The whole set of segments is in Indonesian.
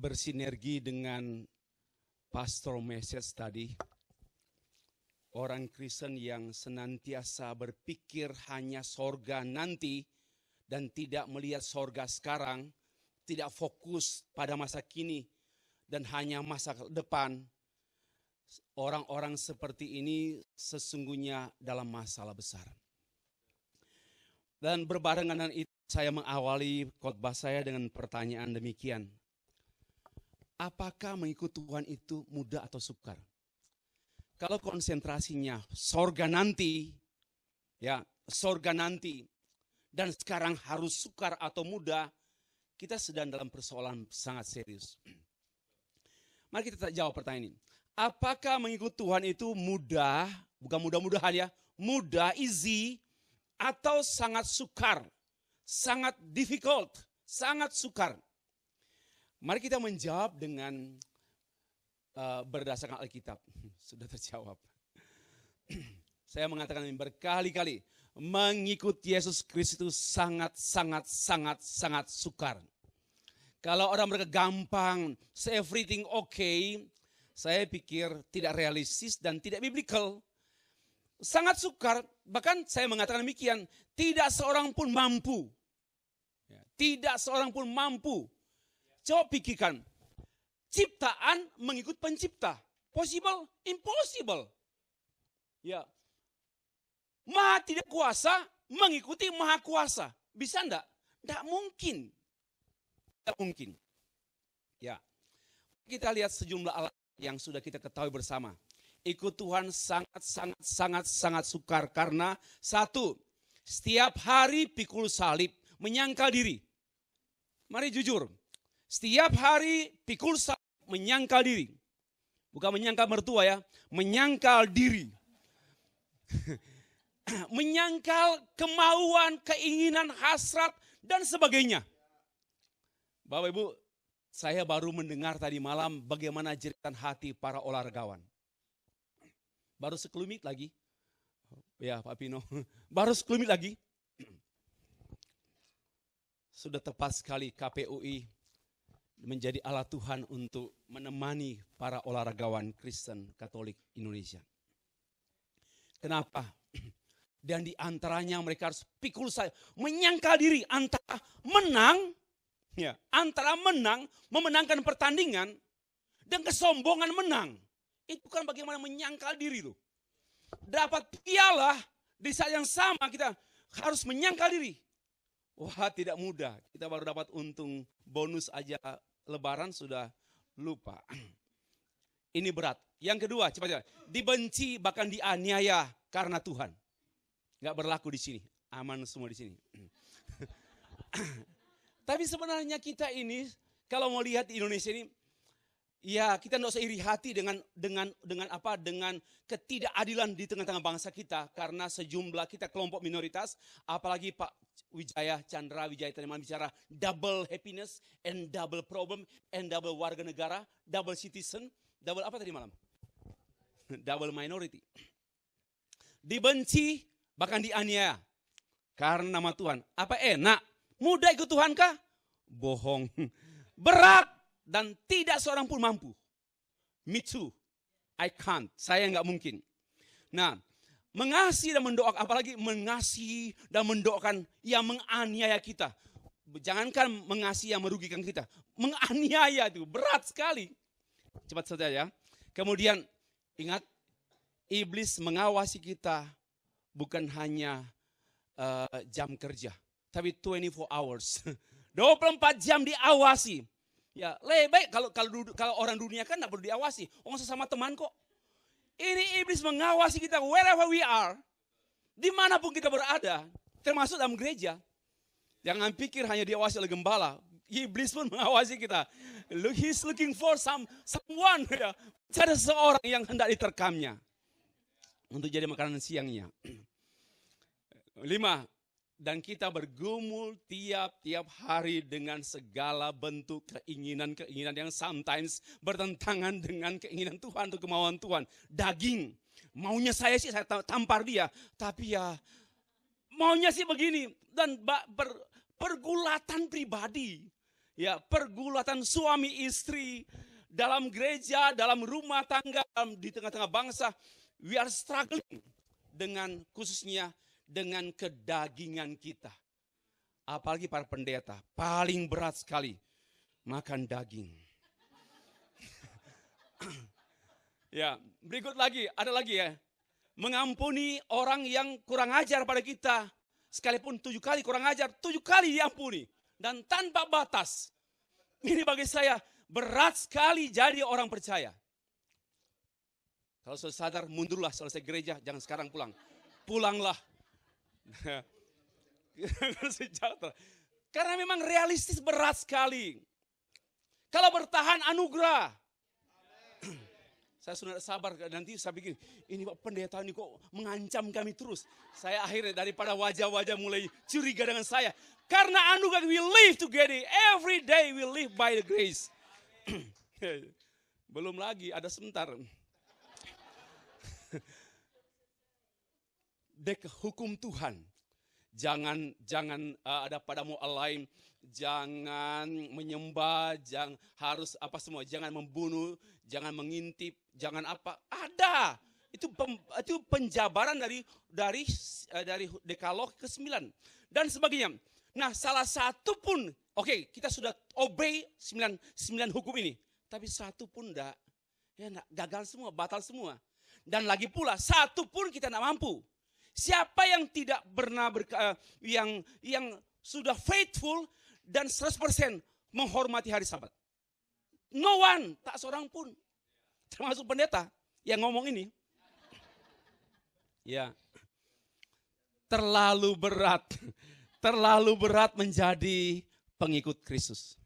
bersinergi dengan pastor message tadi. Orang Kristen yang senantiasa berpikir hanya sorga nanti dan tidak melihat sorga sekarang, tidak fokus pada masa kini dan hanya masa depan. Orang-orang seperti ini sesungguhnya dalam masalah besar. Dan berbarengan dengan itu saya mengawali khotbah saya dengan pertanyaan demikian. Apakah mengikut Tuhan itu mudah atau sukar? Kalau konsentrasinya sorga nanti, ya sorga nanti, dan sekarang harus sukar atau mudah, kita sedang dalam persoalan sangat serius. Mari kita jawab pertanyaan ini. Apakah mengikut Tuhan itu mudah, bukan mudah-mudahan ya, mudah, easy, atau sangat sukar, sangat difficult, sangat sukar? Mari kita menjawab dengan berdasarkan Alkitab. Sudah terjawab. Saya mengatakan ini berkali-kali. Mengikut Yesus Kristus itu sangat sukar. Kalau orang mereka gampang, everything okay, saya pikir tidak realistis dan tidak biblical. Sangat sukar, bahkan saya mengatakan demikian, tidak seorang pun mampu. Tidak seorang pun mampu. Coba pikirkan, ciptaan mengikut pencipta. Possible? Impossible. Ya. Maha tidak kuasa mengikuti maha kuasa. Bisa enggak? Enggak mungkin. Tidak mungkin. Ya. Kita lihat sejumlah alat yang sudah kita ketahui bersama. Ikut Tuhan sangat sukar karena satu, setiap hari pikul salib, menyangkal diri. Mari jujur. Setiap hari pikul salib, menyangkal diri. Bukan menyangkal mertua ya, menyangkal diri. Menyangkal kemauan, keinginan, hasrat, dan sebagainya. Bapak Ibu, saya baru mendengar tadi malam bagaimana jeritan hati para olahragawan. Baru sekelumit lagi. Ya Pak Pino, baru sekelumit lagi. Sudah tepat sekali KPUI menjadi alat Tuhan untuk menemani para olahragawan Kristen Katolik Indonesia. Kenapa? Dan di antaranya mereka harus pikul salib, menyangkal diri antara menang, ya, antara menang, memenangkan pertandingan, dan kesombongan menang. Itu kan bagaimana menyangkal diri loh. Dapat piala, di saat yang sama kita harus menyangkal diri. Wah, tidak mudah. Kita baru dapat untung bonus aja Lebaran sudah lupa. Ini berat. Yang kedua, cepat-cepat. Dibenci bahkan dianiaya karena Tuhan. Gak berlaku di sini. Aman semua di sini. Tapi sebenarnya kita ini, kalau mau lihat di Indonesia ini, ya kita tidak usah iri hati dengan ketidakadilan di tengah-tengah bangsa kita. Karena sejumlah kita kelompok minoritas, apalagi Pak Chandra Wijaya tadi malam bicara double happiness and double problem and double warga negara, double citizen, double apa tadi malam? Double minority. Dibenci bahkan dianiaya karena nama Tuhan. Apa enak? Mudah ikut Tuhan kah? Bohong. Berat dan tidak seorang pun mampu. Me too. I can't. Saya nggak mungkin. Nah, mengasihi dan mendoakan, apalagi mengasihi dan mendoakan yang menganiaya kita. Jangankan mengasihi yang merugikan kita. Menganiaya itu berat sekali. Cepat saja ya. Kemudian ingat, iblis mengawasi kita bukan hanya jam kerja. Tapi 24 hours. 24 jam diawasi. Ya, lebih baik kalau orang dunia kan tidak perlu diawasi. Orang sesama teman kok. Ini iblis mengawasi kita wherever we are. Dimanapun kita berada. Termasuk dalam gereja. Jangan pikir hanya diawasi oleh gembala. Iblis pun mengawasi kita. He's looking for someone. Ya. Ada seorang yang hendak diterkamnya. Untuk jadi makanan siangnya. 5. Dan kita bergumul tiap-tiap hari dengan segala bentuk keinginan-keinginan yang sometimes bertentangan dengan keinginan Tuhan atau kemauan Tuhan. Daging, maunya saya sih saya tampar dia, tapi ya maunya sih begini. Dan pergulatan pribadi. Ya, pergulatan suami istri dalam gereja, dalam rumah tangga, di tengah-tengah bangsa, we are struggling dengan khususnya dengan kedagingan kita. Apalagi para pendeta, paling berat sekali makan daging. Ya, berikut lagi, ada lagi ya. Mengampuni orang yang kurang ajar pada kita. Sekalipun 7 kali kurang ajar, 7 kali diampuni. Dan tanpa batas. Ini bagi saya berat sekali jadi orang percaya. Kalau sudah sadar, mundurlah selesai gereja, jangan sekarang pulang. Pulanglah. Karena memang realistis berat sekali. Kalau bertahan anugerah. Saya sudah sabar, nanti saya pikir, ini Pak Pendeta ini kok mengancam kami terus. Saya akhirnya daripada wajah-wajah mulai curiga dengan saya. Karena anugerah we live together, every day we live by the grace. Belum lagi, ada sebentar. Dek hukum Tuhan. Jangan ada padamu lain. Jangan menyembah, jangan harus apa semua, jangan membunuh, jangan mengintip, jangan apa. Ada. Itu penjabaran dari Dekalog ke-9 dan sebagainya. Nah, salah satu pun, oke, kita sudah obey 9 hukum ini, tapi satu pun enggak. Ya enggak, gagal semua, batal semua. Dan lagi pula satu pun kita enggak mampu. Siapa yang tidak pernah yang sudah faithful dan 100% menghormati hari Sabat? No one, tak seorang pun. Termasuk pendeta yang ngomong ini. Ya. Terlalu berat menjadi pengikut Kristus.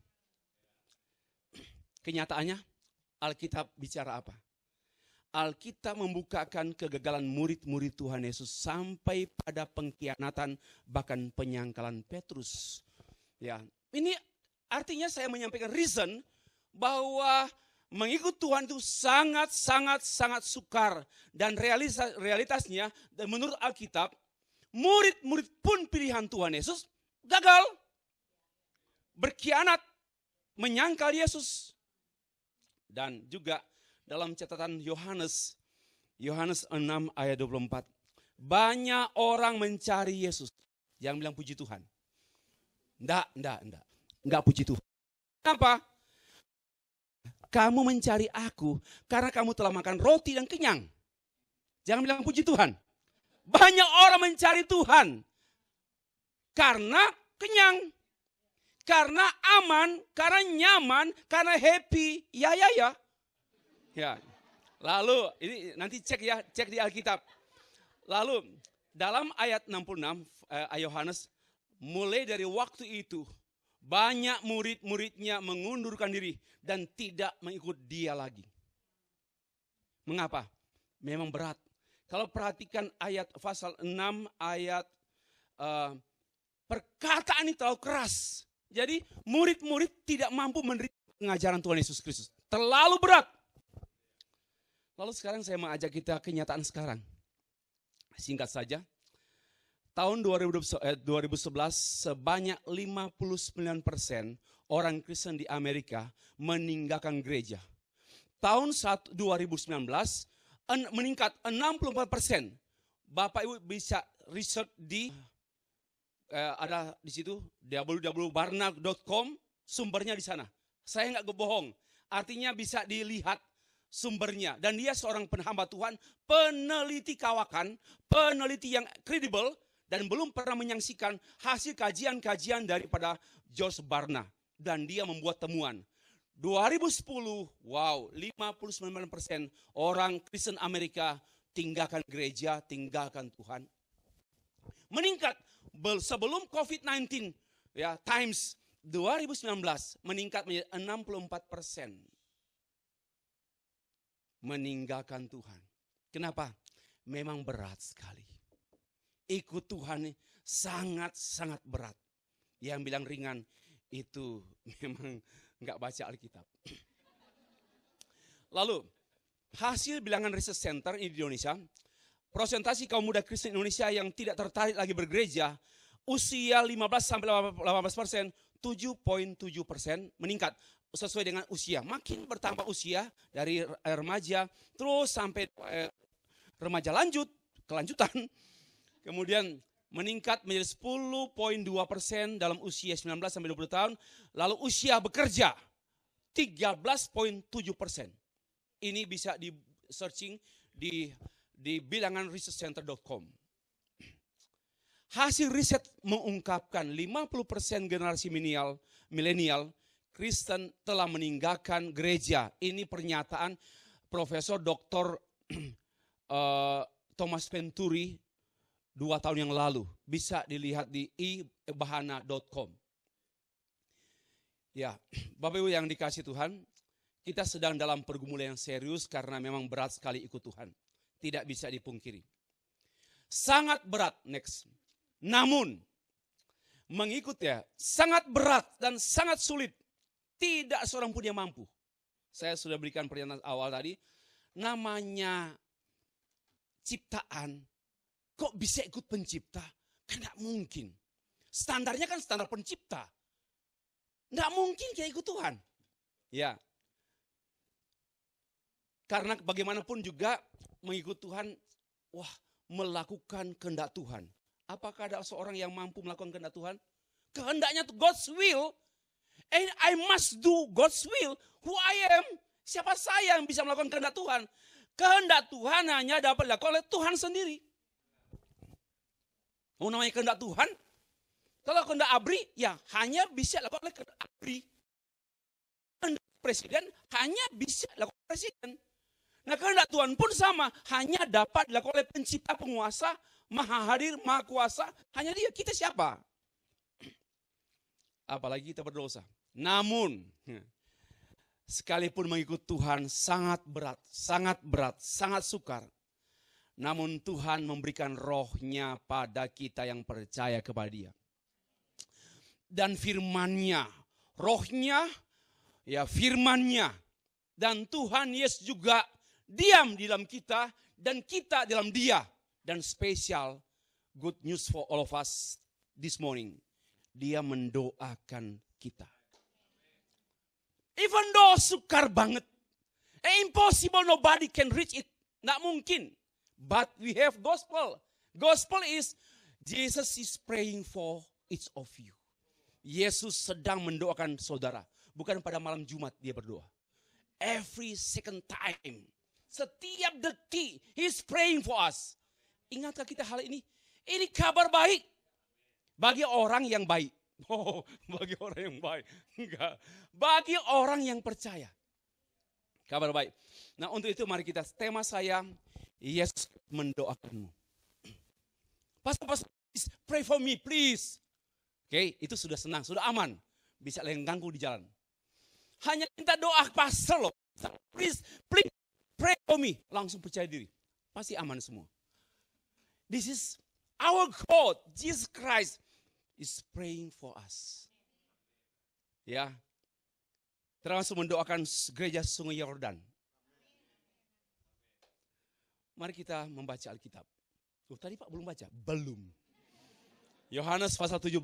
Kenyataannya Alkitab bicara apa? Alkitab membukakan kegagalan murid-murid Tuhan Yesus sampai pada pengkhianatan bahkan penyangkalan Petrus. Ya, ini artinya saya menyampaikan reason bahwa mengikut Tuhan itu sangat sukar dan realitasnya dan menurut Alkitab murid-murid pun pilihan Tuhan Yesus gagal, berkhianat, menyangkal Yesus. Dan juga dalam catatan Yohanes 6 ayat 24, banyak orang mencari Yesus. Yang bilang puji Tuhan. Enggak puji Tuhan. Kenapa? Kamu mencari aku karena kamu telah makan roti dan kenyang. Jangan bilang puji Tuhan. Banyak orang mencari Tuhan karena kenyang, karena aman, karena nyaman, karena happy. Ya. Lalu ini nanti cek di Alkitab. Lalu dalam ayat 66 Yohanes, mulai dari waktu itu banyak murid-muridnya mengundurkan diri dan tidak mengikut dia lagi. Mengapa? Memang berat. Kalau perhatikan ayat pasal 6 ayat perkataan ini terlalu keras. Jadi murid-murid tidak mampu menerima pengajaran Tuhan Yesus Kristus. Terlalu berat. Lalu sekarang saya mengajak kita kenyataan sekarang. Singkat saja. Tahun 2011 sebanyak 59% orang Kristen di Amerika meninggalkan gereja. Tahun 2019 meningkat 64%. Bapak Ibu bisa research di ada di situ www.barna.com, sumbernya di sana. Saya nggak bohong. Artinya bisa dilihat sumbernya. Dan dia seorang penghamba Tuhan, peneliti kawakan, peneliti yang kredibel, dan belum pernah menyaksikan hasil kajian-kajian daripada George Barna. Dan dia membuat temuan. 2010, wow, 59% orang Kristen Amerika tinggalkan gereja, tinggalkan Tuhan. Meningkat sebelum COVID-19, ya, times 2019 meningkat menjadi 64%. Meninggalkan Tuhan. Kenapa? Memang berat sekali. Ikut Tuhan sangat berat. Yang bilang ringan itu memang enggak baca Alkitab. Lalu, hasil bilangan Research Center di Indonesia, persentase kaum muda Kristen Indonesia yang tidak tertarik lagi bergereja Usia 15 sampai 18%, 7,7% meningkat sesuai dengan usia. Makin bertambah usia dari remaja terus sampai remaja kelanjutan. Kemudian meningkat menjadi 10,2% dalam usia 19 sampai 20 tahun. Lalu usia bekerja 13,7%. Ini bisa di searching di bilangan researchcenter.com. Hasil riset mengungkapkan 50% generasi milenial Kristen telah meninggalkan gereja. Ini pernyataan Profesor Dr. Thomas Venturi 2 tahun yang lalu. Bisa dilihat di ibahana.com. Ya, Bapak Ibu yang dikasih Tuhan, kita sedang dalam pergumulan yang serius karena memang berat sekali ikut Tuhan. Tidak bisa dipungkiri. Sangat berat, next. Namun, mengikut sangat berat dan sangat sulit. Tidak seorang pun yang mampu. Saya sudah berikan pernyataan awal tadi. Namanya ciptaan, kok bisa ikut pencipta? Kan gak mungkin. Standarnya kan standar pencipta. Gak mungkin kita ikut Tuhan. Ya. Karena bagaimanapun juga mengikut Tuhan, melakukan kehendak Tuhan. Apakah ada seorang yang mampu melakukan kehendak Tuhan? Kehendaknya God's will. And I must do God's will. Who I am? Siapa saya yang bisa melakukan kehendak Tuhan? Kehendak Tuhan hanya dapat dilakukan oleh Tuhan sendiri. Namanya kehendak Tuhan. Kalau kehendak ABRI, ya hanya bisa dilakukan oleh kehendak ABRI. Kehendak presiden hanya bisa dilakukan presiden. Nah kehendak Tuhan pun sama. Hanya dapat dilakukan oleh pencipta, penguasa, maha hadir, maha kuasa. Hanya dia. Kita siapa? Apalagi kita berdosa. Namun, sekalipun mengikut Tuhan sangat berat, sangat sukar. Namun Tuhan memberikan rohnya pada kita yang percaya kepada dia. Dan firman-Nya, rohnya, ya firman-Nya. Dan Tuhan Yesus juga diam di dalam kita dan kita dalam dia. Dan spesial, good news for all of us this morning. Dia mendoakan kita. Even though sukar banget. Impossible, nobody can reach it. Nggak mungkin. But we have gospel. Gospel is, Jesus is praying for each of you. Yesus sedang mendoakan saudara. Bukan pada malam Jumat dia berdoa. Every second time. Setiap detik, He's praying for us. Ingatkah kita hal ini? Ini kabar baik. Bagi orang yang baik. Bagi orang yang baik. Enggak. Bagi orang yang percaya. Kabar baik. Nah untuk itu mari kita, tema saya, Yesus mendoakanmu. Pastor, pray for me please. Oke, itu sudah senang, sudah aman. Bisa ganggu di jalan. Hanya minta doa pastor loh. Please pray for me. Langsung percaya diri. Pasti aman semua. This is our God, Jesus Christ, is praying for us. Ya, termasuk mendoakan gereja Sungai Yordan. Mari kita membaca Alkitab. Tadi Pak belum baca? Belum. Yohanes pasal 17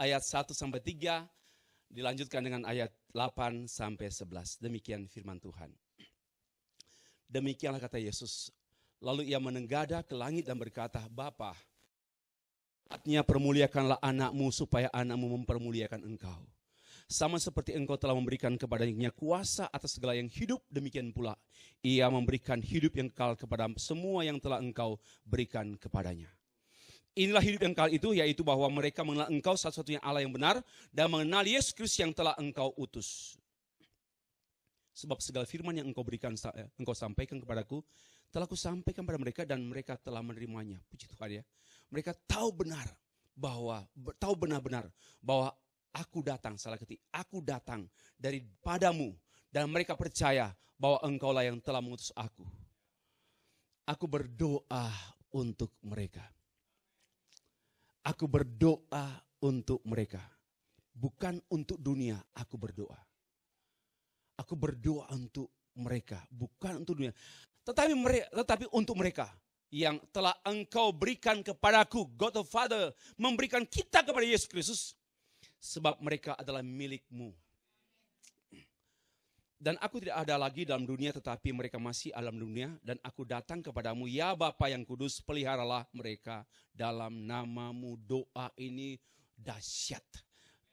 ayat 1 sampai 3 dilanjutkan dengan ayat 8 sampai 11. Demikian firman Tuhan. Demikianlah kata Yesus. Lalu ia menengadah ke langit dan berkata, Bapa, saatnya permuliakanlah anakmu supaya anakmu mempermuliakan engkau. Sama seperti engkau telah memberikan kepadanya kuasa atas segala yang hidup, demikian pula ia memberikan hidup yang kekal kepada semua yang telah engkau berikan kepadanya. Inilah hidup yang kekal itu, yaitu bahwa mereka mengenal engkau satu-satunya Allah yang benar dan mengenal Yesus Kristus yang telah engkau utus. Sebab segala firman yang engkau berikan, engkau sampaikan kepadaku, telah ku sampaikan pada mereka dan mereka telah menerimanya. Puji Tuhan ya. Mereka tahu benar-benar bahwa aku datang, aku datang daripadamu dan mereka percaya bahwa engkaulah yang telah mengutus aku. Aku berdoa untuk mereka. Aku berdoa untuk mereka. Bukan untuk dunia, aku berdoa. Aku berdoa untuk mereka, bukan untuk dunia. Tetapi untuk mereka. yang telah engkau berikan kepadaku, God the Father, memberikan kita kepada Yesus Kristus, sebab mereka adalah milikmu. Dan aku tidak ada lagi dalam dunia, tetapi mereka masih dalam dunia, dan aku datang kepadamu, ya Bapa yang kudus, peliharalah mereka dalam namamu. Doa ini dahsyat.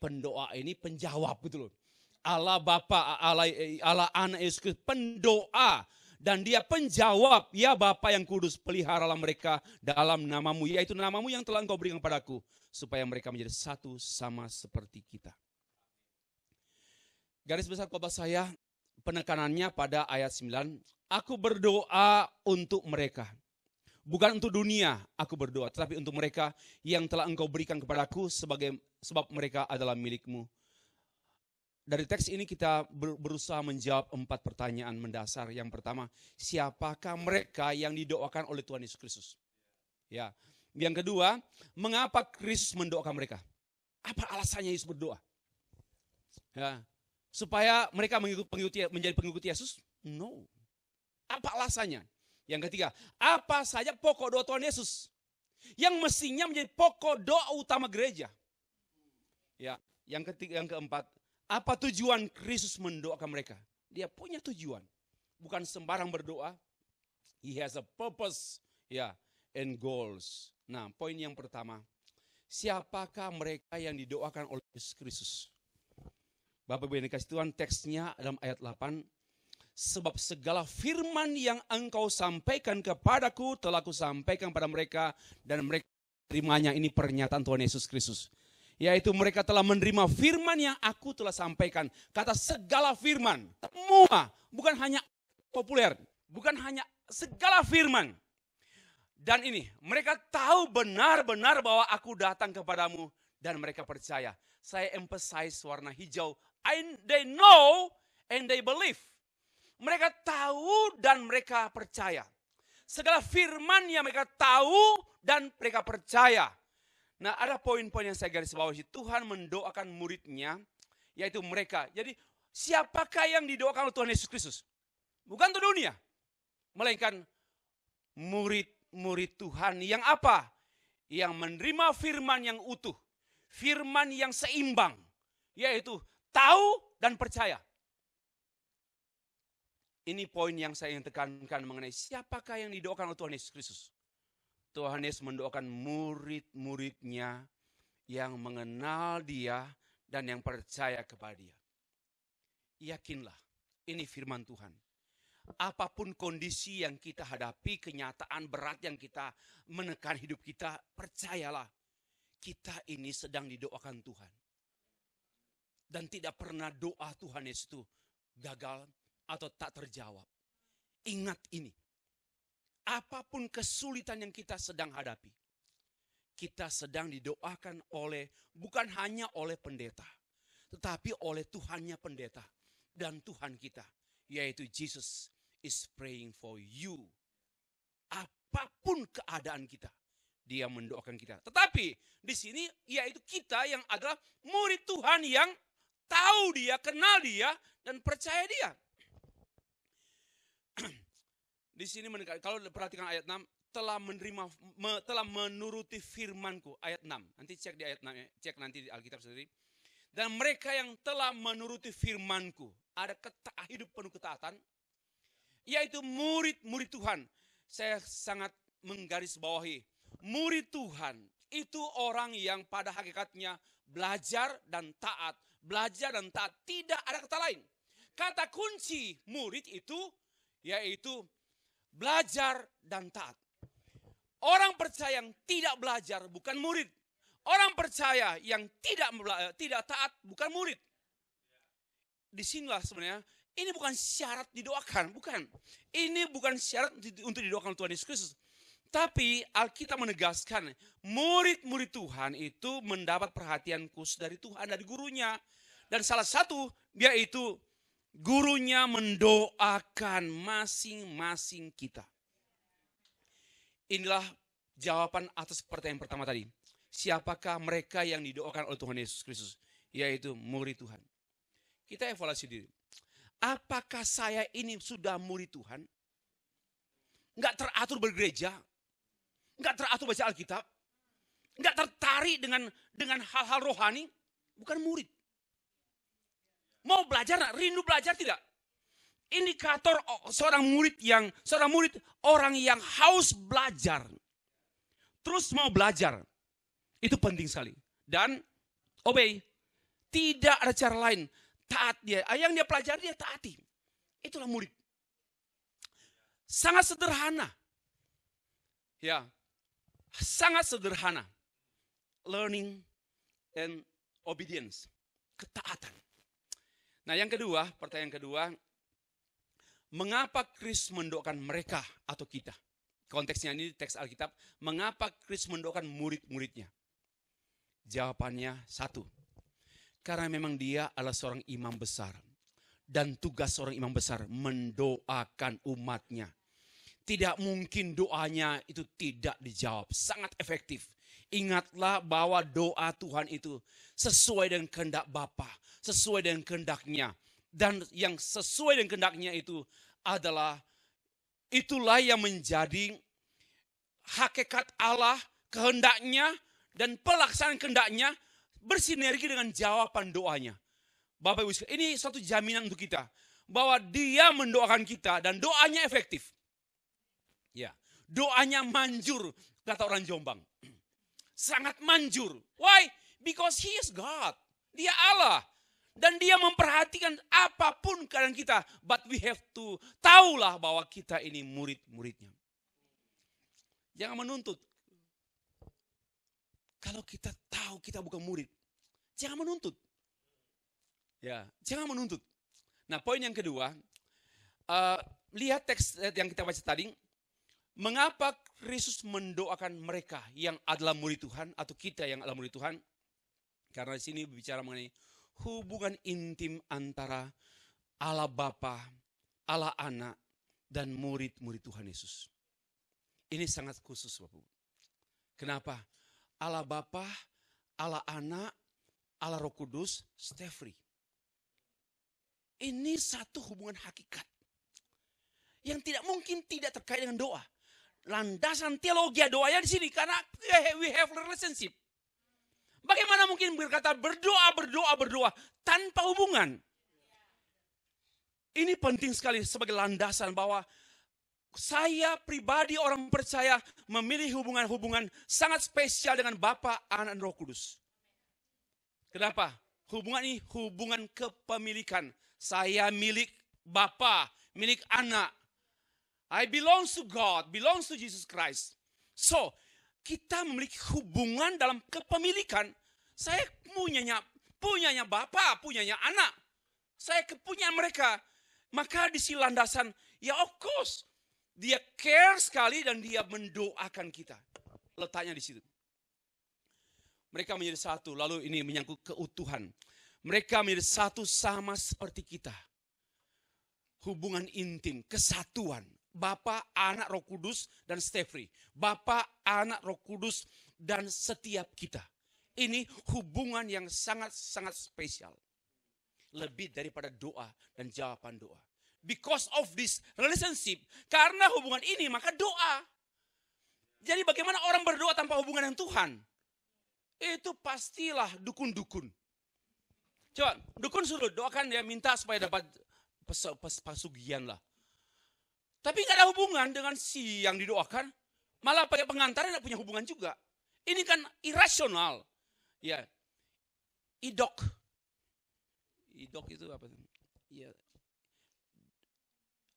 Pendoa ini penjawab, gitu loh. Allah Bapa, Allah Anak Yesus Kristus, pendoa. Dan dia penjawab, ya Bapa yang kudus, peliharalah mereka dalam namamu, yaitu namamu yang telah engkau berikan kepadaku, supaya mereka menjadi satu sama seperti kita. Garis besar khotbah saya, penekanannya pada ayat 9, aku berdoa untuk mereka. Bukan untuk dunia aku berdoa, tetapi untuk mereka yang telah engkau berikan kepadaku, sebab mereka adalah milikmu. Dari teks ini kita berusaha menjawab 4 pertanyaan mendasar. Yang pertama, siapakah mereka yang didoakan oleh Tuhan Yesus Kristus? Ya. Yang kedua, mengapa Kristus mendoakan mereka? Apa alasannya Yesus berdoa? Ya. Supaya mereka menjadi pengikut Yesus? No. Apa alasannya? Yang ketiga, apa saja pokok doa Tuhan Yesus yang mestinya menjadi pokok doa utama gereja? Ya. Yang keempat, apa tujuan Kristus mendoakan mereka? Dia punya tujuan. Bukan sembarang berdoa. He has a purpose, ya, and goals. Nah, poin yang pertama, siapakah mereka yang didoakan oleh Yesus Kristus? Bapak Ibu yang dikasih Tuhan, teksnya dalam ayat 8. Sebab segala firman yang engkau sampaikan kepadaku telah kusampaikan pada mereka, dan mereka terimanya. Ini pernyataan Tuhan Yesus Kristus. Yaitu mereka telah menerima firman yang aku telah sampaikan. Kata segala firman, semua, bukan hanya populer, bukan hanya segala firman. Dan ini, mereka tahu benar-benar bahwa aku datang kepadamu, dan mereka percaya. Saya emphasize warna hijau. They know and they believe. Mereka tahu dan mereka percaya. Segala firman yang mereka tahu dan mereka percaya. Nah, ada poin-poin yang saya garis bawahi. Tuhan mendoakan muridnya, yaitu mereka. Jadi, siapakah yang didoakan oleh Tuhan Yesus Kristus? Bukan untuk dunia. Melainkan murid-murid Tuhan yang apa? Yang menerima firman yang utuh. Firman yang seimbang. Yaitu tahu dan percaya. Ini poin yang saya ingin tekankan mengenai siapakah yang didoakan oleh Tuhan Yesus Kristus. Tuhan Yesus mendoakan murid-muridnya yang mengenal dia dan yang percaya kepada dia. Yakinlah, ini firman Tuhan. Apapun kondisi yang kita hadapi, kenyataan berat yang kita menekan hidup kita, percayalah, kita ini sedang didoakan Tuhan. Dan tidak pernah doa Tuhan Yesus itu gagal atau tak terjawab. Ingat ini. Apapun kesulitan yang kita sedang hadapi, kita sedang didoakan bukan hanya oleh pendeta, tetapi oleh Tuhannya pendeta dan Tuhan kita, yaitu Jesus is praying for you. Apapun keadaan kita, dia mendoakan kita. Tetapi di sini yaitu kita yang adalah murid Tuhan yang tahu dia, kenal dia, dan percaya dia. Di sini kalau perhatikan ayat 6, telah menuruti firmanku, ayat 6. Nanti cek di ayat 6, cek nanti di Alkitab sendiri. Dan mereka yang telah menuruti firmanku, ada hidup penuh ketaatan, yaitu murid-murid Tuhan. Saya sangat menggarisbawahi, murid Tuhan itu orang yang pada hakikatnya belajar dan taat. Belajar dan taat, tidak ada kata lain. Kata kunci murid itu yaitu belajar dan taat. Orang percaya yang tidak belajar bukan murid. Orang percaya yang tidak taat bukan murid. Disinilah sebenarnya, ini bukan syarat didoakan, bukan. Ini bukan syarat untuk didoakan Tuhan Yesus Kristus. Tapi Alkitab menegaskan, murid-murid Tuhan itu mendapat perhatian khusus dari Tuhan, dari gurunya. Dan salah satu, yaitu gurunya mendoakan masing-masing kita. Inilah jawaban atas pertanyaan pertama tadi. Siapakah mereka yang didoakan oleh Tuhan Yesus Kristus? Yaitu murid Tuhan. Kita evaluasi diri. Apakah saya ini sudah murid Tuhan? Enggak teratur bergereja, nggak teratur baca Alkitab, nggak tertarik dengan hal-hal rohani, bukan murid. Mau belajar, rindu belajar tidak? Indikator seorang murid orang yang haus belajar, terus mau belajar, itu penting sekali. Dan obey, tidak ada cara lain, taat dia. Yang dia pelajari dia taati. Itulah murid. Sangat sederhana. Ya, sangat sederhana. Learning and obedience. Ketaatan. Nah yang kedua, pertanyaan kedua. Mengapa Kristus mendoakan mereka atau kita? Konteksnya ini teks Alkitab. Mengapa Kristus mendoakan murid-muridnya? Jawabannya satu. Karena memang dia adalah seorang imam besar. Dan tugas seorang imam besar mendoakan umatnya. Tidak mungkin doanya itu tidak dijawab. Sangat efektif. Ingatlah bahwa doa Tuhan itu sesuai dengan kehendak Bapa, sesuai dengan kehendaknya. Dan yang sesuai dengan kehendaknya itu adalah, itulah yang menjadi hakikat Allah, kehendaknya, dan pelaksanaan kehendaknya bersinergi dengan jawaban doanya. Bapak Ibu, ini suatu jaminan untuk kita. Bahwa dia mendoakan kita dan doanya efektif. Ya, doanya manjur, kata orang Jombang. Sangat manjur. Why? Because he is God. Dia Allah. Dan dia memperhatikan apapun keadaan kita. But we have to tahulah bahwa kita ini murid-muridnya. Jangan menuntut. Kalau kita tahu kita bukan murid, jangan menuntut. Ya, jangan menuntut. Nah, poin yang kedua, lihat teks yang kita baca tadi. Mengapa Kristus mendoakan mereka yang adalah murid Tuhan atau kita yang adalah murid Tuhan? Karena di sini berbicara mengenai hubungan intim antara Allah Bapa, Allah Anak, dan murid-murid Tuhan Yesus. Ini sangat khusus, Bapak. Kenapa? Allah Bapa, Allah Anak, Allah Roh Kudus, stay free. Ini satu hubungan hakikat yang tidak mungkin tidak terkait dengan doa. Landasan teologi doanya di sini karena we have relationship. Bagaimana mungkin berkata berdoa tanpa hubungan? Ini penting sekali sebagai landasan bahwa saya pribadi orang percaya memilih hubungan-hubungan sangat spesial dengan Bapa, Anak, dan Roh Kudus. Kenapa? Hubungan ini hubungan kepemilikan. Saya milik Bapa, milik Anak. I belongs to God, belongs to Jesus Christ. So, kita memiliki hubungan dalam kepemilikan. Saya punyanya Bapa, punyanya Anak. Saya punya mereka. Maka di sini landasan, ya of course. Dia care sekali dan dia mendoakan kita. Letaknya di situ. Mereka menjadi satu, lalu ini menyangkut keutuhan. Mereka menjadi satu sama seperti kita. Hubungan intim, kesatuan. Bapa, Anak, Roh Kudus, dan stay free. Bapa, Anak, Roh Kudus, dan setiap kita. Ini hubungan yang sangat-sangat spesial. Lebih daripada doa dan jawaban doa. Because of this relationship, karena hubungan ini maka doa. Jadi bagaimana orang berdoa tanpa hubungan dengan Tuhan? Itu pastilah dukun-dukun. Coba, dukun suruh doakan dia minta supaya dapat pesugihan lah. Tapi nggak ada hubungan dengan si yang didoakan. Malah pakai pengantar nggak punya hubungan juga. Ini kan irasional. Ya, idok. Idok itu apa? Ya,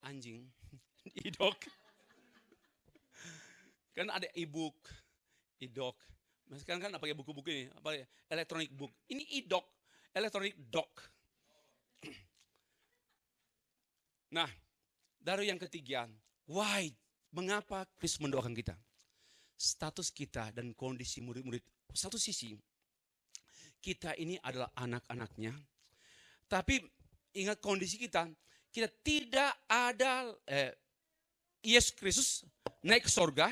anjing. Idok. Kan ada e-book, idok. Sekarang kan pakai buku-buku ini, apa electronic book. Ini idok, electronic doc. Nah, dari yang ketiga, why? Mengapa Kristus mendoakan kita? Status kita dan kondisi murid-murid. Satu sisi, kita ini adalah anak-anaknya. Tapi ingat kondisi kita tidak ada Yesus Kristus naik ke sorga.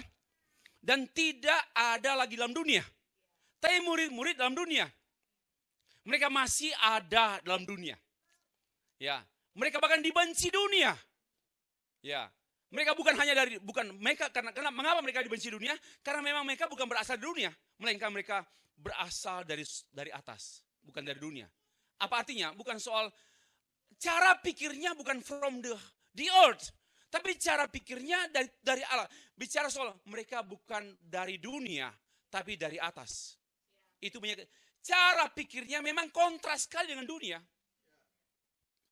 Dan tidak ada lagi dalam dunia. Tapi murid-murid dalam dunia. Mereka masih ada dalam dunia. Ya, mereka bahkan dibenci dunia. Ya, Mereka bukan mereka karena mengapa mereka dibenci dunia? Karena memang mereka bukan berasal dari dunia, melainkan mereka berasal dari atas, bukan dari dunia. Apa artinya? Bukan soal cara pikirnya, bukan from the earth, tapi cara pikirnya dari Allah. Bicara soal mereka bukan dari dunia, tapi dari atas. Itu cara pikirnya memang kontras sekali dengan dunia.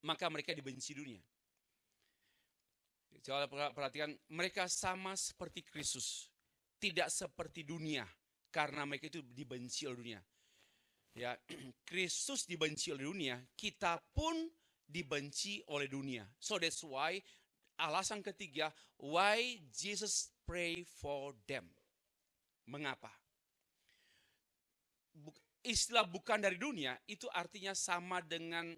Maka mereka dibenci dunia. Coba perhatikan, mereka sama seperti Kristus, tidak seperti dunia, karena mereka itu dibenci oleh dunia. Ya, Kristus dibenci oleh dunia, kita pun dibenci oleh dunia. So that's why, alasan ketiga, why Jesus pray for them. Mengapa? Istilah bukan dari dunia, itu artinya sama dengan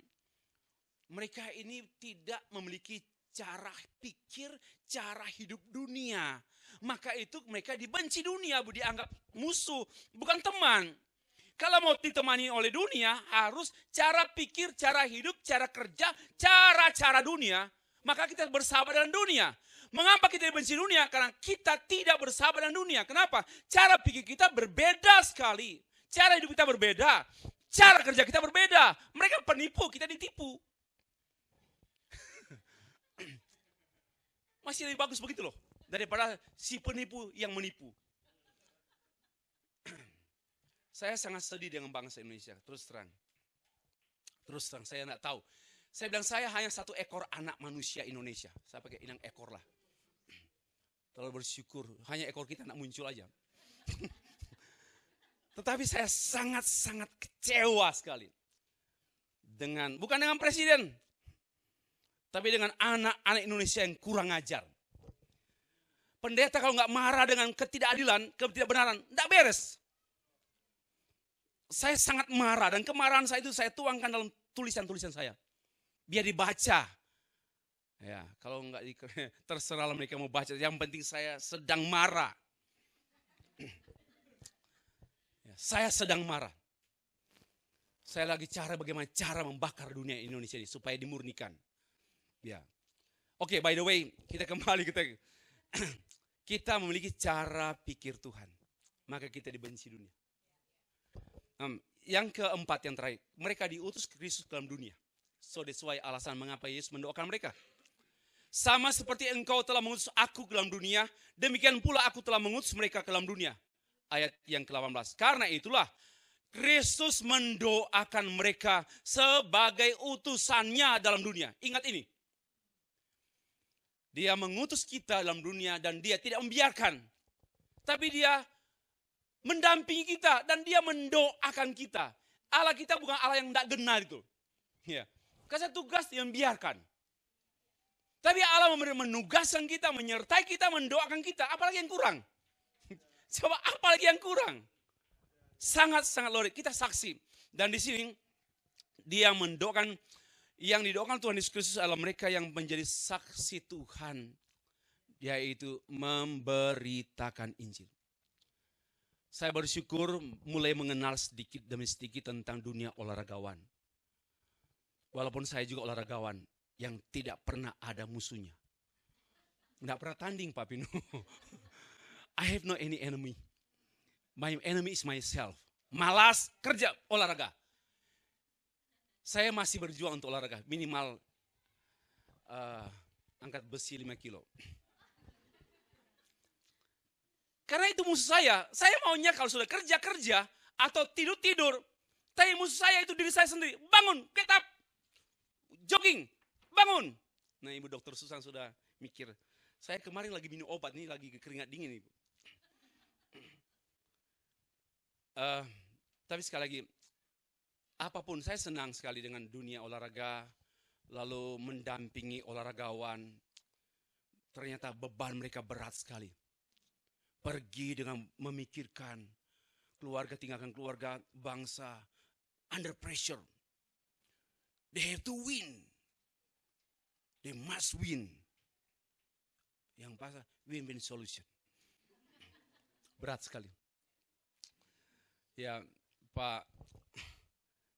mereka ini tidak memiliki cara pikir, cara hidup dunia. Maka itu mereka dibenci dunia, dianggap musuh, bukan teman. Kalau mau ditemani oleh dunia, harus cara pikir, cara hidup, cara kerja, cara dunia. Maka kita bersahabat dengan dunia. Mengapa kita dibenci dunia? Karena kita tidak bersahabat dengan dunia. Kenapa? Cara pikir kita berbeda sekali. Cara hidup kita berbeda. Cara kerja kita berbeda. Mereka penipu, kita ditipu. Masih lebih bagus begitu loh, daripada si penipu yang menipu. Saya sangat sedih dengan bangsa Indonesia, terus terang. Terus terang, saya tidak tahu. Saya bilang saya hanya satu ekor anak manusia Indonesia. Saya pakai inang ekor lah. Terlalu bersyukur, hanya ekor kita tidak muncul aja. Tetapi saya sangat-sangat kecewa sekali. Bukan dengan presiden, tapi dengan anak-anak Indonesia yang kurang ajar. Pendeta kalau nggak marah dengan ketidakadilan, ketidakbenaran, nggak beres. Saya sangat marah dan kemarahan saya itu saya tuangkan dalam tulisan-tulisan saya. Biar dibaca. Ya, kalau nggak terserah mereka mau baca. Yang penting saya sedang marah. Ya, saya sedang marah. Saya lagi bagaimana cara membakar dunia Indonesia ini supaya dimurnikan. Ya, oke. By the way, kita kembali kita memiliki cara pikir Tuhan, maka kita dibenci dunia. Yang keempat, yang terakhir, mereka diutus Kristus dalam dunia. So that's why alasan mengapa Yesus mendoakan mereka. Sama seperti engkau telah mengutus aku ke dalam dunia, demikian pula aku telah mengutus mereka ke dalam dunia. Ayat yang ke-18. Karena itulah Kristus mendoakan mereka sebagai utusannya dalam dunia. Ingat ini. Dia mengutus kita dalam dunia dan dia tidak membiarkan. Tapi dia mendampingi kita dan dia mendoakan kita. Allah kita bukan Allah yang tidak benar itu. Ya. Kasih tugas dia membiarkan. Tapi Allah menugaskan kita, menyertai kita, mendoakan kita. Apalagi yang kurang? Coba apalagi yang kurang? Sangat-sangat luar biasa. Kita saksi. Dan di sini dia mendoakan. Yang didoakan Tuhan Yesus Kristus adalah mereka yang menjadi saksi Tuhan. Yaitu memberitakan Injil. Saya bersyukur mulai mengenal sedikit demi sedikit tentang dunia olahragawan. Walaupun saya juga olahragawan yang tidak pernah ada musuhnya. Tidak pernah tanding Pak Pino. I have no any enemy. My enemy is myself. Malas kerja olahraga. Saya masih berjuang untuk olahraga, minimal angkat besi 5 kilo. Karena itu musuh saya maunya kalau sudah kerja atau tidur. Tapi musuh saya itu diri saya sendiri, bangun, get up, jogging, bangun. Nah Ibu Dokter Susan sudah mikir, saya kemarin lagi minum obat, nih lagi keringat dingin Ibu. Tapi sekali lagi, apapun saya senang sekali dengan dunia olahraga, lalu mendampingi olahragawan. Ternyata beban mereka berat sekali. Pergi dengan memikirkan keluarga, tinggalkan keluarga, bangsa, under pressure. They have to win. They must win. Yang bahasa win-win solution. Berat sekali. Ya Pak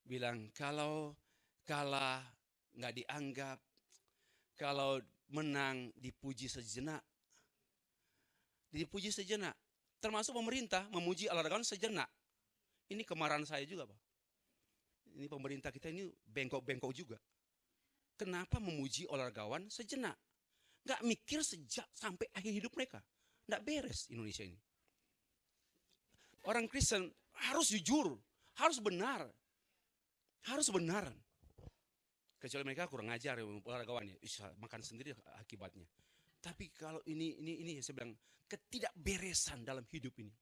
bilang kalau kalah nggak dianggap, kalau menang dipuji sejenak. Dipuji sejenak. Termasuk pemerintah memuji alargawan sejenak. Ini kemarahan saya juga, Pak. Ini pemerintah kita ini bengkok-bengkok juga. Kenapa memuji olahragawan sejenak? Nggak mikir sejak sampai akhir hidup mereka. Nggak beres Indonesia ini. Orang Kristen harus jujur, harus benar. Harus benar. Kecuali mereka kurang ajar olahragawannya, bisa makan sendiri akibatnya. Tapi kalau ini saya bilang ketidakberesan dalam hidup ini.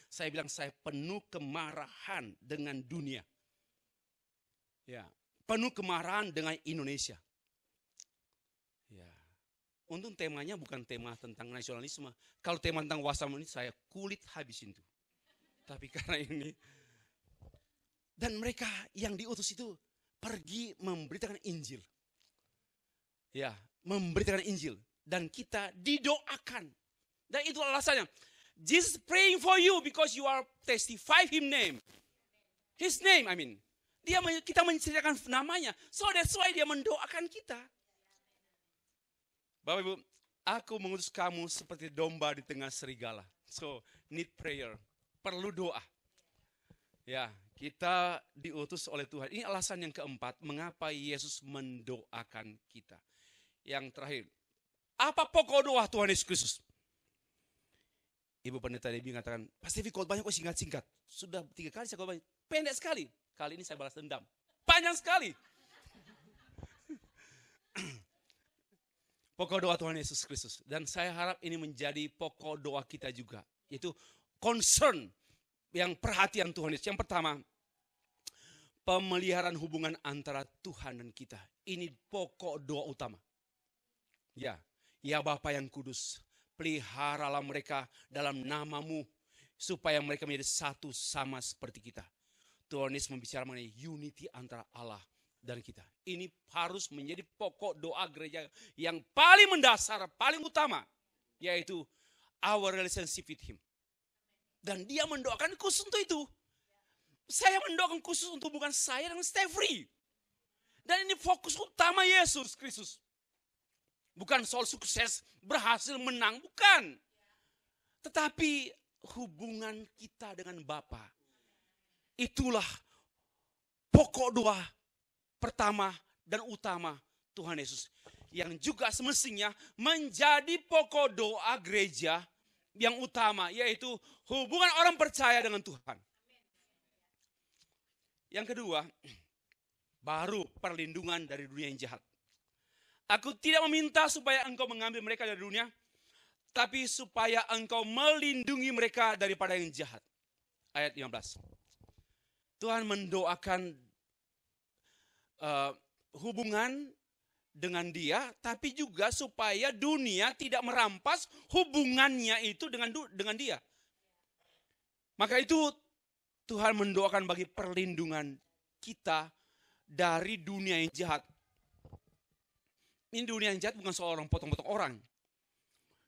Saya bilang saya penuh kemarahan dengan dunia. Ya, penuh kemarahan dengan Indonesia. Ya. Untung temanya bukan tema tentang nasionalisme. Kalau tema tentang wasam ini saya kulit habisin tuh. Tapi karena ini dan mereka yang diutus itu pergi memberitakan Injil. Ya, memberitakan Injil dan kita didoakan. Dan itu alasannya. Jesus praying for you because you are testify him name. His name, I mean. Kita menceritakan namanya. So that's why dia mendoakan kita. Bapak Ibu, aku mengutus kamu seperti domba di tengah serigala. So, need prayer. Perlu doa. Ya, kita diutus oleh Tuhan. Ini alasan yang keempat, mengapa Yesus mendoakan kita. Yang terakhir, apa pokok doa Tuhan Yesus Kristus? Ibu pendeta Debbie mengatakan, Pastor Devi khotbahnya kok singkat-singkat. Sudah 3 kali saya khotbah, pendek sekali. Kali ini saya balas dendam. Panjang sekali. Pokok doa Tuhan Yesus Kristus. Dan saya harap ini menjadi pokok doa kita juga. Yaitu concern yang perhatian Tuhan Yesus. Yang pertama, pemeliharaan hubungan antara Tuhan dan kita. Ini pokok doa utama. Ya Bapa yang kudus, peliharalah mereka dalam namamu, supaya mereka menjadi satu sama seperti kita. Tuhan Yesus membicarakan mengenai unity antara Allah dan kita. Ini harus menjadi pokok doa gereja yang paling mendasar, paling utama. Yaitu our relationship with Him. Dan dia mendoakan khusus untuk itu. Saya mendoakan khusus untuk bukan saya dan stay free. Dan ini fokus utama Yesus Kristus. Bukan soal sukses, berhasil, menang, bukan. Tetapi hubungan kita dengan Bapa. Itulah pokok doa pertama dan utama Tuhan Yesus. Yang juga semestinya menjadi pokok doa gereja yang utama. Yaitu hubungan orang percaya dengan Tuhan. Yang kedua, baru perlindungan dari dunia yang jahat. Aku tidak meminta supaya engkau mengambil mereka dari dunia, tapi supaya engkau melindungi mereka daripada yang jahat. Ayat 15. Tuhan mendoakan hubungan dengan dia, tapi juga supaya dunia tidak merampas hubungannya itu dengan dia. Maka itu Tuhan mendoakan bagi perlindungan kita dari dunia yang jahat. Ini dunia yang jahat bukan soal orang potong-potong orang.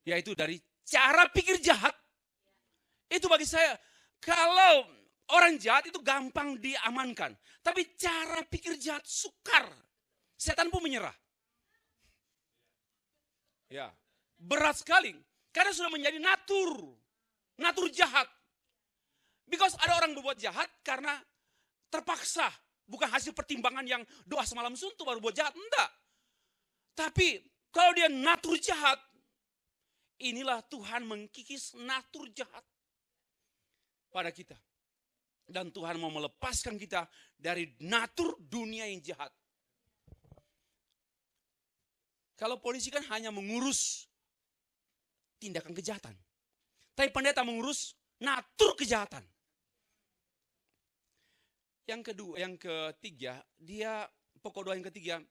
Yaitu dari cara pikir jahat. Itu bagi saya, kalau orang jahat itu gampang diamankan. Tapi cara pikir jahat sukar. Setan pun menyerah. Ya, berat sekali. Karena sudah menjadi natur jahat. Because ada orang berbuat jahat karena terpaksa. Bukan hasil pertimbangan yang doa semalam suntuk baru buat jahat. Enggak. Tapi kalau dia natur jahat, inilah Tuhan mengkikis natur jahat pada kita. Dan Tuhan mau melepaskan kita dari natur dunia yang jahat. Kalau polisi kan hanya mengurus tindakan kejahatan. Tapi pendeta mengurus natur kejahatan. Yang ketiga, pokok doa yang ketiga,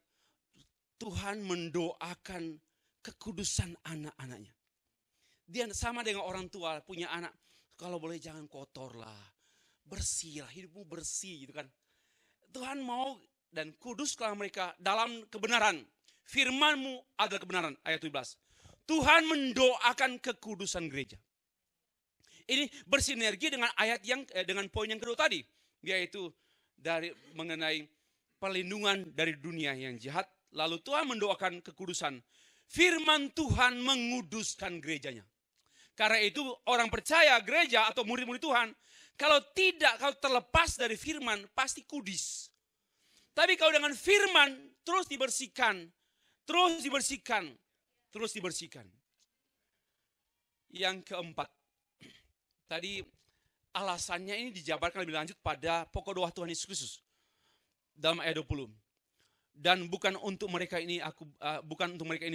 Tuhan mendoakan kekudusan anak-anaknya. Dia sama dengan orang tua punya anak. Kalau boleh jangan kotor lah. Bersih lah, hidupmu bersih gitu kan. Tuhan mau dan kuduslah mereka dalam kebenaran. Firman-Mu adalah kebenaran. Ayat 17. Tuhan mendoakan kekudusan gereja. Ini bersinergi dengan ayat dengan poin yang kedua tadi. Yaitu mengenai perlindungan dari dunia yang jahat. lalu Tuhan mendoakan kekudusan. Firman Tuhan menguduskan gerejanya. Karena itu orang percaya gereja atau murid-murid Tuhan, kalau terlepas dari firman, pasti kudus. Tapi kalau dengan firman, terus dibersihkan. Yang keempat, tadi alasannya ini dijabarkan lebih lanjut pada pokok doa Tuhan Yesus Kristus. Dalam ayat 20. Dan bukan untuk mereka ini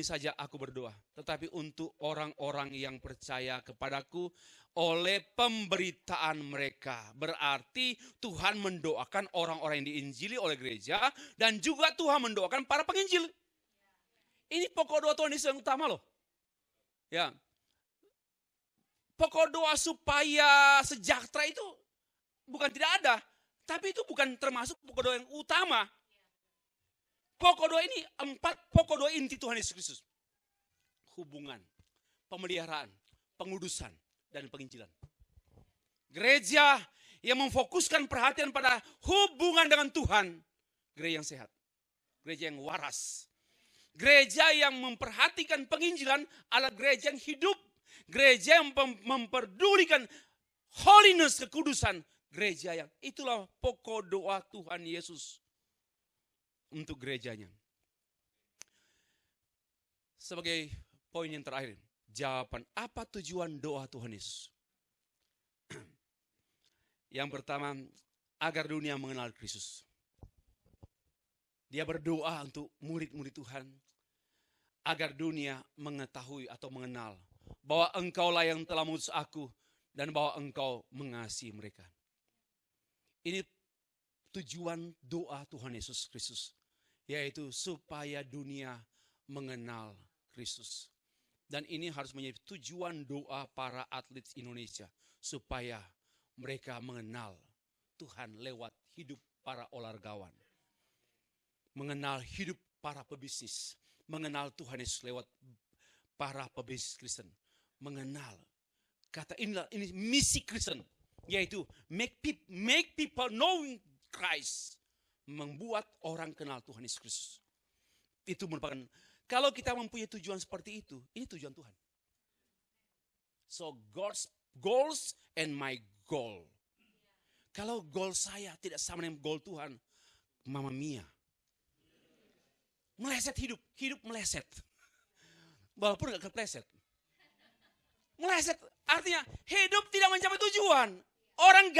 saja aku berdoa, tetapi untuk orang-orang yang percaya kepadaku oleh pemberitaan mereka. Berarti Tuhan mendoakan orang-orang yang diinjili oleh gereja dan juga Tuhan mendoakan para penginjil. Ini pokok doa Tuhan Yesus yang utama loh. Ya. Pokok doa supaya sejahtera itu bukan tidak ada, tapi itu bukan termasuk pokok doa yang utama. Pokok doa ini 4 pokok doa inti Tuhan Yesus Kristus. Hubungan, pemeliharaan, pengudusan, dan penginjilan. Gereja yang memfokuskan perhatian pada hubungan dengan Tuhan. Gereja yang sehat. Gereja yang waras. Gereja yang memperhatikan penginjilan adalah gereja yang hidup. Gereja yang memperdulikan holiness, kekudusan. Gereja yang itulah pokok doa Tuhan Yesus untuk gerejanya. Sebagai poin yang terakhir, jawaban apa tujuan doa Tuhan Yesus? Yang pertama, agar dunia mengenal Kristus. Dia berdoa untuk murid-murid Tuhan, agar dunia mengetahui atau mengenal bahwa Engkaulah yang telah mengutus aku dan bahwa Engkau mengasihi mereka. Ini tujuan doa Tuhan Yesus Kristus, yaitu supaya dunia mengenal Kristus. Dan ini harus menjadi tujuan doa para atlet Indonesia, supaya mereka mengenal Tuhan lewat hidup para olahragawan, mengenal hidup para pebisnis, mengenal Tuhan Yesus lewat para pebisnis Kristen, mengenal kata ini misi Kristen, yaitu make people knowing Christ. Membuat orang kenal Tuhan Yesus Kristus. Itu merupakan, kalau kita mempunyai tujuan seperti itu, ini tujuan Tuhan. So God's goals and my goal. Kalau goal saya tidak sama dengan goal Tuhan, Mama Mia. Meleset hidup meleset. Walaupun gak kepleset. Meleset artinya hidup tidak mencapai tujuan. Orang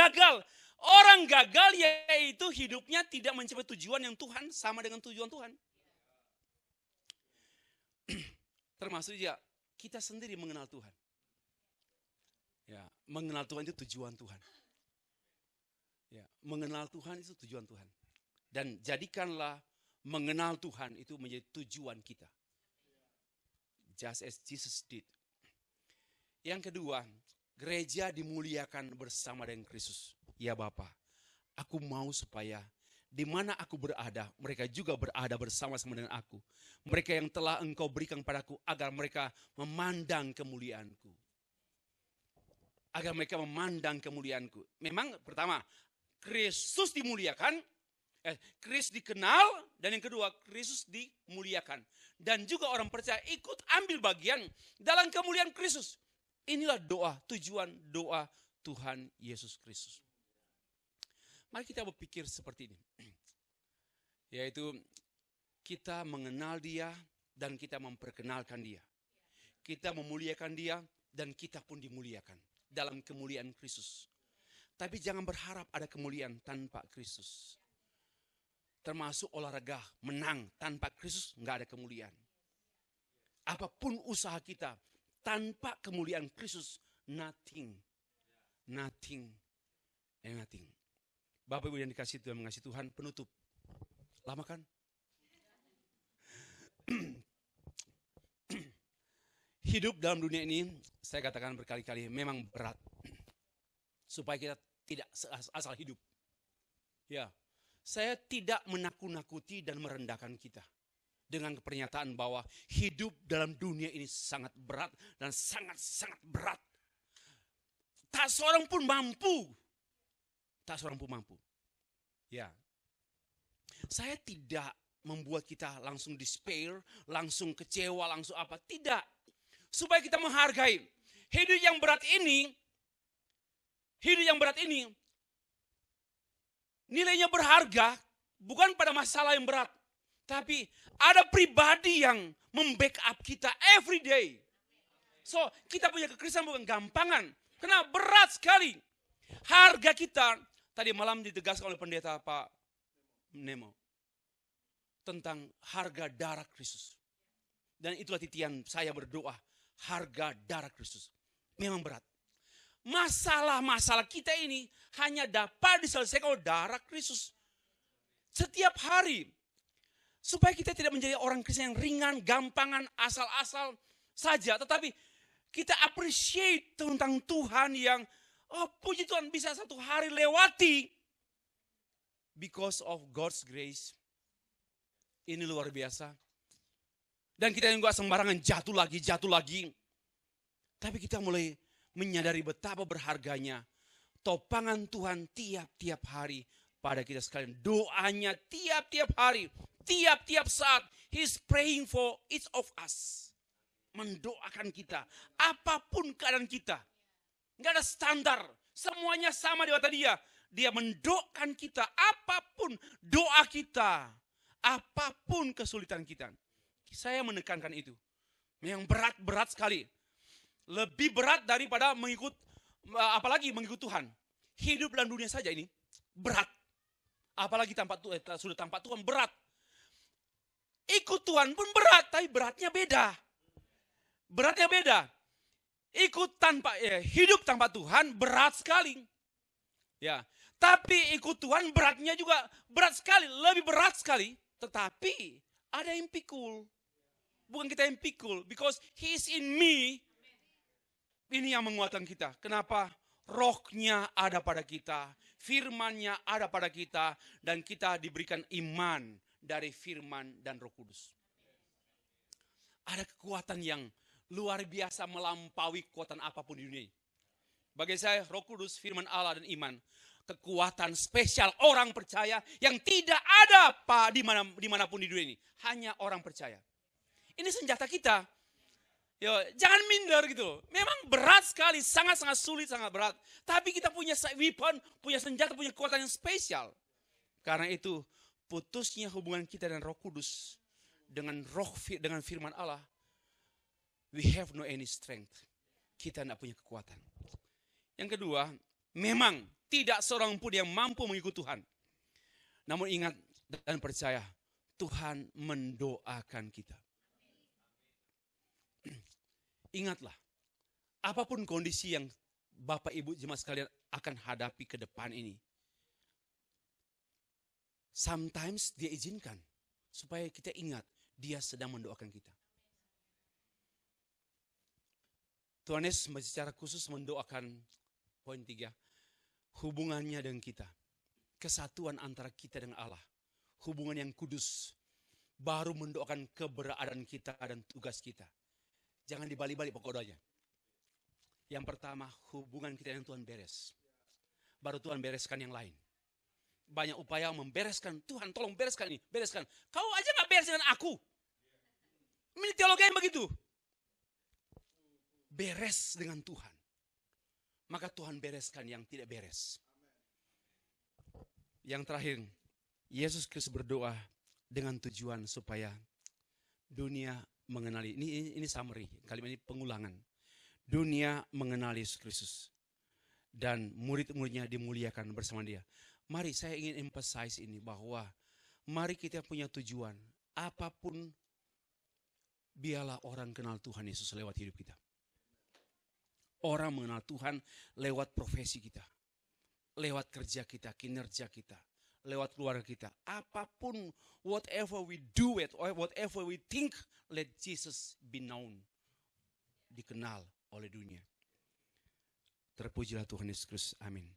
gagal yaitu hidupnya tidak mencapai tujuan yang Tuhan sama dengan tujuan Tuhan. Termasuk ya kita sendiri mengenal Tuhan. Ya, mengenal Tuhan itu tujuan Tuhan. Ya, mengenal Tuhan itu tujuan Tuhan. Dan jadikanlah mengenal Tuhan itu menjadi tujuan kita. Just as Jesus did. Yang kedua, gereja dimuliakan bersama dengan Kristus. Ya Bapa, aku mau supaya di mana aku berada, mereka juga berada bersama-sama dengan aku. Mereka yang telah Engkau berikan padaku, agar mereka memandang kemuliaanku. Agar mereka memandang kemuliaanku. Memang pertama, Kristus dimuliakan, Kristus dikenal, dan yang kedua, Kristus dimuliakan. Dan juga orang percaya ikut ambil bagian dalam kemuliaan Kristus. Inilah doa, tujuan doa Tuhan Yesus Kristus. Mari kita berpikir seperti ini. Yaitu kita mengenal Dia dan kita memperkenalkan Dia. Kita memuliakan Dia dan kita pun dimuliakan dalam kemuliaan Kristus. Tapi jangan berharap ada kemuliaan tanpa Kristus. Termasuk olahraga, menang tanpa Kristus nggak ada kemuliaan. Apapun usaha kita tanpa kemuliaan Kristus, nothing. Bapak Ibu yang dikasihi Tuhan, mengasihi Tuhan, penutup. Lama kan? Hidup dalam dunia ini, saya katakan berkali-kali, memang berat. Supaya kita tidak asal hidup. Ya, saya tidak menakut-nakuti dan merendahkan kita. Dengan pernyataan bahwa hidup dalam dunia ini sangat berat dan sangat-sangat berat. Tak seorang pun mampu. Tak seorang pun mampu. Ya. Saya tidak membuat kita langsung despair, langsung kecewa, langsung apa. Tidak. Supaya kita menghargai. Hidup yang berat ini, nilainya berharga bukan pada masalah yang berat. Tapi ada pribadi yang membackup kita every day. So, kita punya kekristenan bukan gampangan. Karena berat sekali. Harga kita, tadi malam ditegaskan oleh pendeta Pak Nemo. Tentang harga darah Kristus. Dan itulah titian saya berdoa. Harga darah Kristus. Memang berat. Masalah-masalah kita ini hanya dapat diselesaikan oleh darah Kristus. Setiap hari. Supaya kita tidak menjadi orang Kristen yang ringan, gampangan, asal-asal saja. Tetapi kita appreciate tentang Tuhan yang, oh puji Tuhan bisa satu hari lewati. Because of God's grace. Ini luar biasa. Dan kita juga sembarangan jatuh lagi. Tapi kita mulai menyadari betapa berharganya topangan Tuhan tiap-tiap hari pada kita sekalian. Doanya tiap-tiap hari, tiap-tiap saat. He's praying for each of us. Mendoakan kita. Apapun keadaan kita. Nggak ada standar. Semuanya sama di mata dia. Dia mendoakan kita. Apapun doa kita. Apapun kesulitan kita. Saya menekankan itu. Yang berat sekali. Lebih berat daripada apalagi mengikut Tuhan. Hidup dalam dunia saja ini berat. Apalagi sudah tanpa Tuhan berat. Ikut Tuhan pun berat, tapi beratnya beda. Hidup tanpa Tuhan berat sekali. Ya, tapi ikut Tuhan beratnya juga berat sekali, lebih berat sekali. Tetapi ada yang pikul. Bukan kita yang pikul, because He is in me. Ini yang menguatkan kita. Kenapa? Rohnya ada pada kita, firman-Nya ada pada kita, dan kita diberikan iman dari firman dan Roh Kudus. Ada kekuatan yang luar biasa melampaui kekuatan apapun di dunia. Bagi saya, Roh Kudus, firman Allah dan iman, kekuatan spesial orang percaya yang tidak ada dimanapun di dunia ini. Hanya orang percaya. Ini senjata kita. Yo, jangan minder gitu. Memang berat sekali, sangat-sangat sulit, sangat berat. Tapi kita punya weapon, punya senjata, punya kekuatan yang spesial. Karena itu, putusnya hubungan kita dengan Roh Kudus, dengan firman Allah, we have no any strength. Kita tidak punya kekuatan. Yang kedua, memang tidak seorang pun yang mampu mengikut Tuhan. Namun ingat dan percaya, Tuhan mendoakan kita. Ingatlah, apapun kondisi yang Bapak Ibu jemaat sekalian akan hadapi ke depan ini. Sometimes dia izinkan supaya kita ingat dia sedang mendoakan kita. Tuhan Yesus secara khusus mendoakan poin 3. Hubungannya dengan kita. Kesatuan antara kita dengan Allah. Hubungan yang kudus. Baru mendoakan keberadaan kita dan tugas kita. Jangan dibalik-balik pokok doanya. Yang pertama, hubungan kita dengan Tuhan beres. Baru Tuhan bereskan yang lain. Banyak upaya membereskan. Tuhan tolong bereskan ini, bereskan. Kau aja gak beres dengan aku. Ini teologi yang begitu. Beres dengan Tuhan. Maka Tuhan bereskan yang tidak beres. Yang terakhir, Yesus Kristus berdoa dengan tujuan supaya dunia mengenali. Ini summary, kalimat ini pengulangan. Dunia mengenali Yesus Kristus. Dan murid-muridnya dimuliakan bersama dia. Mari saya ingin emphasize ini bahwa mari kita punya tujuan. Apapun biarlah orang kenal Tuhan Yesus lewat hidup kita. Orang mengenal Tuhan lewat profesi kita. Lewat kerja kita, kinerja kita. Lewat keluarga kita. Apapun, whatever we do it, or whatever we think, let Jesus be known. Dikenal oleh dunia. Terpujilah Tuhan Yesus Kristus. Amin.